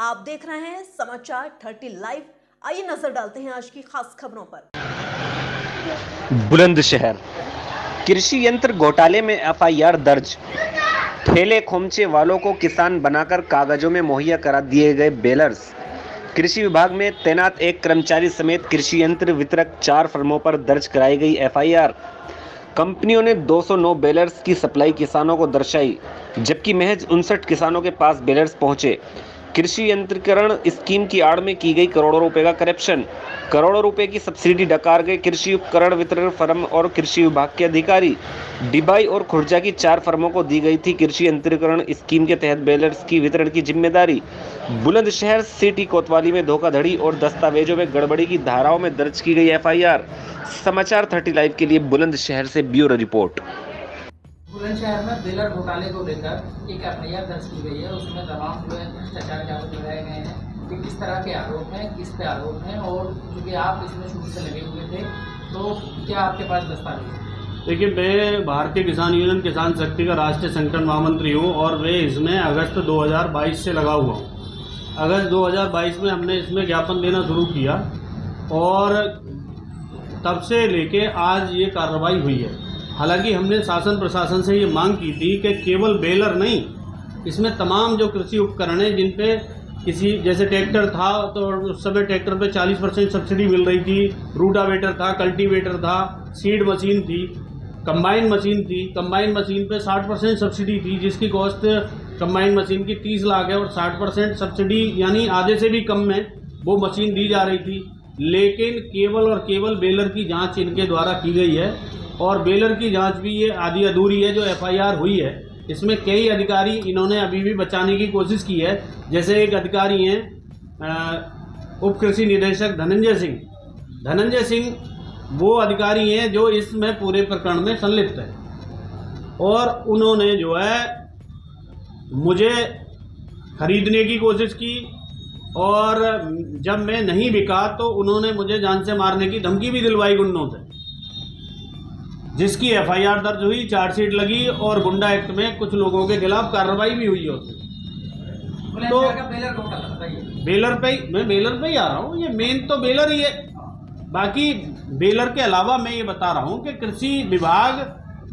आप देख रहे हैं समाचार 30 लाइव। आइए नजर डालते हैं आज की खास खबरों पर। बुलंदशहर कृषि यंत्र घोटाले में एफआईआर दर्ज। ठेले खोमचे वालों को किसान बनाकर कागजों में मुहैया करा दिए गए बेलर्स। कृषि विभाग में तैनात एक कर्मचारी समेत कृषि यंत्र वितरक 4 फर्मों पर दर्ज कराई गई एफआईआर। कंपनियों ने 209 बेलर्स की सप्लाई किसानों को दर्शाई, जबकि महज 59 किसानों के पास बेलर्स पहुंचे। कृषि यंत्रीकरण स्कीम की आड़ में की गई करोड़ों रुपए का करप्शन। करोड़ों रुपए की सब्सिडी डकार गए कृषि उपकरण वितरण फर्म और कृषि विभाग के अधिकारी। डिबाई और खुर्जा की 4 फर्मों को दी गई थी कृषि यंत्रीकरण स्कीम के तहत बेलर्स की वितरण की जिम्मेदारी। बुलंदशहर सिटी कोतवाली में धोखाधड़ी और दस्तावेजों में गड़बड़ी की धाराओं में दर्ज की गई एफआईआर। समाचार 30 लाइव के लिए बुलंदशहर से ब्यूरो रिपोर्ट। बुलंदशहर में बेलर घोटाले को लेकर एक एफआईआर दर्ज की गई है। उसमें तमाम जो है भ्रष्टाचार के आरोप लगाए गए हैं कि किस तरह के आरोप हैं, किस पे आरोप हैं, और चूँकि आप इसमें शुरू से लगे हुए थे तो क्या आपके पास दस्तावेज है? देखिए, मैं भारतीय किसान यूनियन किसान शक्ति का राष्ट्रीय संगठन महामंत्री हूँ और वे इसमें अगस्त 2022 से लगा हुआ हूँ। अगस्त 2022 में हमने इसमें ज्ञापन देना शुरू किया और तब से लेके आज ये कार्रवाई हुई है। हालांकि हमने शासन प्रशासन से ये मांग की थी कि केवल बेलर नहीं, इसमें तमाम जो कृषि उपकरण हैं जिन पे किसी जैसे ट्रैक्टर था तो उस समय ट्रैक्टर पे 40% सब्सिडी मिल रही थी, रूटावेटर था, कल्टीवेटर था, सीड मशीन थी, कंबाइन मशीन थी। कंबाइन मशीन पे 60% सब्सिडी थी, जिसकी कॉस्ट कंबाइन मशीन की 30 लाख है और 60% सब्सिडी यानी आधे से भी कम में वो मशीन दी जा रही थी। लेकिन केवल और केवल बेलर की जाँच इनके द्वारा की गई है और बेलर की जांच भी ये आधी अधूरी है। जो एफआईआर हुई है इसमें कई अधिकारी इन्होंने अभी भी बचाने की कोशिश की है। जैसे एक अधिकारी हैं उप कृषि निदेशक धनंजय सिंह वो अधिकारी हैं जो इसमें पूरे प्रकरण में संलिप्त है और उन्होंने जो है मुझे खरीदने की कोशिश की और जब मैं नहीं बिका तो उन्होंने मुझे जान से मारने की धमकी भी दिलवाई गुंडों से, जिसकी एफआईआर दर्ज हुई, चार्जशीट लगी और गुंडा एक्ट में कुछ लोगों के खिलाफ कार्रवाई भी हुई है। तो बेलर पे ही आ रहा हूँ। ये मेन तो बेलर ही है। बाकी बेलर के अलावा मैं ये बता रहा हूँ कि कृषि विभाग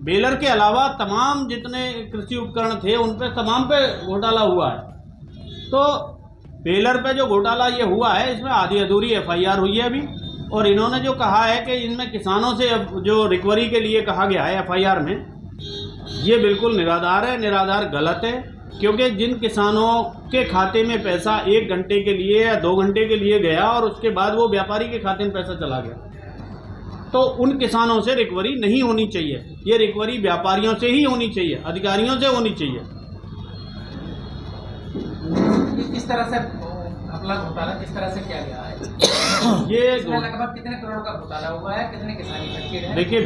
बेलर के अलावा तमाम जितने कृषि उपकरण थे उन पे तमाम पे घोटाला हुआ है। तो बेलर पे जो घोटाला ये हुआ है इसमें आधी अधूरी एफआईआर हुई है अभी। और इन्होंने जो कहा है कि इनमें किसानों से जो रिकवरी के लिए कहा गया है एफआईआर में, ये बिल्कुल निराधार है, निराधार गलत है। क्योंकि जिन किसानों के खाते में पैसा 1 घंटे के लिए या 2 घंटे के लिए गया और उसके बाद वो व्यापारी के खाते में पैसा चला गया, तो उन किसानों से रिकवरी नहीं होनी चाहिए। ये रिकवरी व्यापारियों से ही होनी चाहिए, अधिकारियों से होनी चाहिए। किस तरह से अपना घोटाला किस तरह से किया गया है? ये लगभग कितने करोड़ का घोटाला हुआ है, कितने किसान इकट्ठे हैं? देखिए,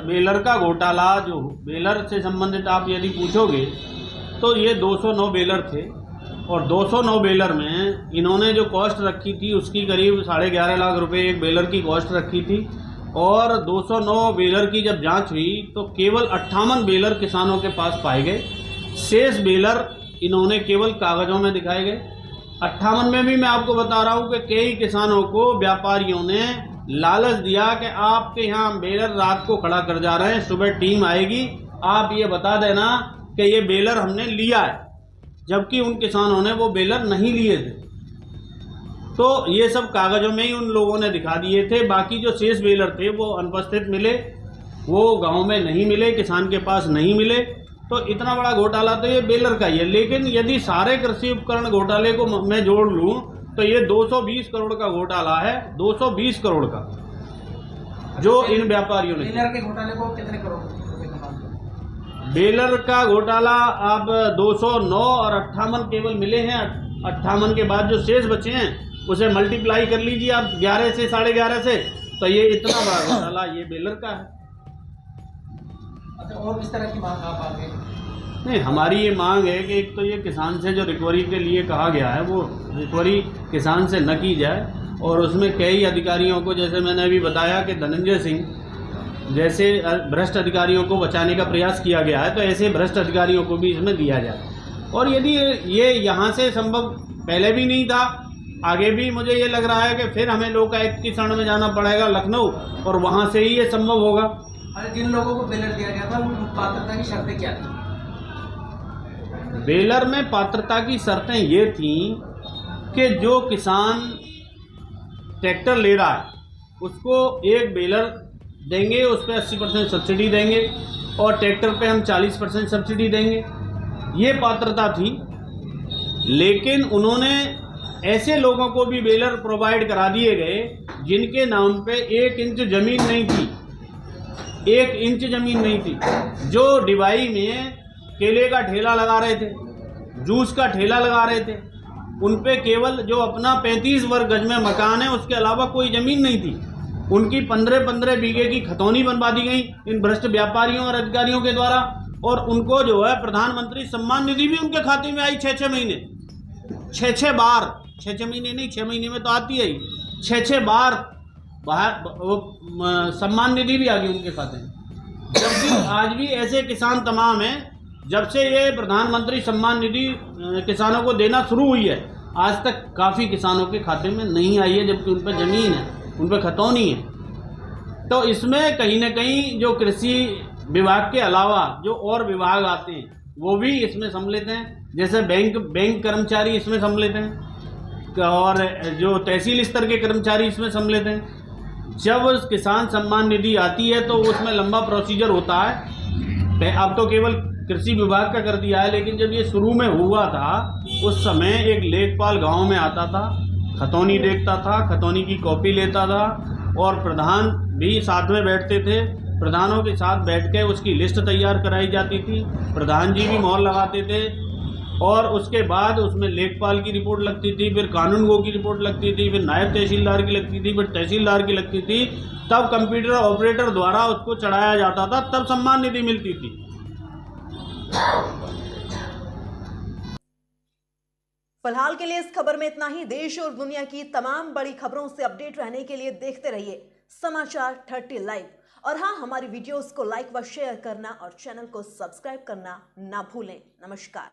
बेलर का घोटाला जो बेलर से संबंधित आप यदि पूछोगे तो ये 209 बेलर थे और 209 बेलर में इन्होंने जो कॉस्ट रखी थी उसकी करीब 11.5 लाख रुपए एक बेलर की कॉस्ट रखी थी। और 209 बेलर की जब जांच हुई तो केवल 58 बेलर किसानों के पास पाए गए। शेष बेलर इन्होंने केवल कागजों में दिखाए गए। 58 में भी मैं आपको बता रहा हूँ कि कई किसानों को व्यापारियों ने लालच दिया कि आपके यहाँ बेलर रात को खड़ा कर जा रहे हैं, सुबह टीम आएगी, आप ये बता देना कि ये बेलर हमने लिया है, जबकि उन किसानों ने वो बेलर नहीं लिए थे। तो ये सब कागजों में ही उन लोगों ने दिखा दिए थे। बाकी जो शेष बेलर थे वो अनुपस्थित मिले, वो गाँव में नहीं मिले, किसान के पास नहीं मिले। तो इतना बड़ा घोटाला तो ये बेलर का ही है। लेकिन यदि सारे कृषि उपकरण घोटाले को मैं जोड़ लूं तो ये 220 करोड़ का घोटाला है, 220 करोड़ का, जो इन व्यापारियों ने। बेलर के घोटाले को कितने करोड़? बेलर का घोटाला अब 209 और 58 केवल मिले हैं। 58 के बाद जो शेष बचे हैं उसे मल्टीप्लाई कर लीजिए आप 11 से 11.5 से, तो ये इतना बड़ा घोटाला ये बेलर का है। और इस तरह की मांग आप आगे? नहीं, हमारी ये मांग है कि एक तो ये किसान से जो रिकवरी के लिए कहा गया है वो रिकवरी किसान से न की जाए और उसमें कई अधिकारियों को, जैसे मैंने अभी बताया कि धनंजय सिंह जैसे भ्रष्ट अधिकारियों को बचाने का प्रयास किया गया है, तो ऐसे भ्रष्ट अधिकारियों को भी इसमें दिया जाए। और यदि ये यहाँ से संभव पहले भी नहीं था, आगे भी मुझे ये लग रहा है कि फिर हमें लोकायुक्त की शरण में जाना पड़ेगा लखनऊ, और वहाँ से ही ये संभव होगा। अरे जिन लोगों को बेलर दिया गया था उन पात्रता की शर्तें क्या थी? बेलर में पात्रता की शर्तें ये थी कि जो किसान ट्रैक्टर ले रहा है उसको एक बेलर देंगे, उस पर 80% सब्सिडी देंगे, और ट्रैक्टर पे हम 40% सब्सिडी देंगे, ये पात्रता थी। लेकिन उन्होंने ऐसे लोगों को भी बेलर प्रोवाइड करा दिए गए जिनके नाम पे 1 इंच ज़मीन नहीं थी, 1 इंच ज़मीन नहीं थी, जो डिवाई में केले का ठेला लगा रहे थे, जूस का ठेला लगा रहे थे, उन पे केवल जो अपना 35 वर्ग गज में मकान है उसके अलावा कोई ज़मीन नहीं थी। उनकी 15-15 बीघे की खतौनी बनवा दी गई इन भ्रष्ट व्यापारियों और अधिकारियों के द्वारा, और उनको जो है प्रधानमंत्री सम्मान निधि भी उनके खाते में आई 6-6 महीने, 6-6 बार, 6-6 महीने नहीं, 6 महीने में तो आती है ही, 6-6 बार बाहर सम्मान निधि भी आ गई उनके खाते में। जबकि आज भी ऐसे किसान तमाम हैं, जब से ये प्रधानमंत्री सम्मान निधि किसानों को देना शुरू हुई है आज तक काफ़ी किसानों के खाते में नहीं आई है, जबकि उन पर ज़मीन है, उन पर खतौनी है। तो इसमें कहीं ना कहीं जो कृषि विभाग के अलावा जो और विभाग आते हैं वो भी इसमें सम्मिलित हैं, जैसे बैंक कर्मचारी इसमें सम्मिलित हैं, और जो तहसील स्तर के कर्मचारी इसमें सम्मिलित हैं। जब किसान सम्मान निधि आती है तो उसमें लंबा प्रोसीजर होता है, अब तो केवल कृषि विभाग का कर दिया है, लेकिन जब ये शुरू में हुआ था उस समय एक लेखपाल गांव में आता था, खतौनी देखता था, खतौनी की कॉपी लेता था, और प्रधान भी साथ में बैठते थे, प्रधानों के साथ बैठ के उसकी लिस्ट तैयार कराई जाती थी, प्रधान जी भी मोहर लगाते थे, और उसके बाद उसमें लेखपाल की रिपोर्ट लगती थी, फिर कानूनगो की रिपोर्ट लगती थी, फिर नायब तहसीलदार की लगती थी, फिर तहसीलदार की लगती थी, तब कंप्यूटर ऑपरेटर द्वारा उसको चढ़ाया जाता था, तब सम्मान निधि मिलती थी। फिलहाल के लिए इस खबर में इतना ही। देश और दुनिया की तमाम बड़ी खबरों से अपडेट रहने के लिए देखते रहिए समाचार 30 लाइव, और हाँ, हमारी वीडियोस को लाइक व शेयर करना और चैनल को सब्सक्राइब करना ना भूलें। नमस्कार।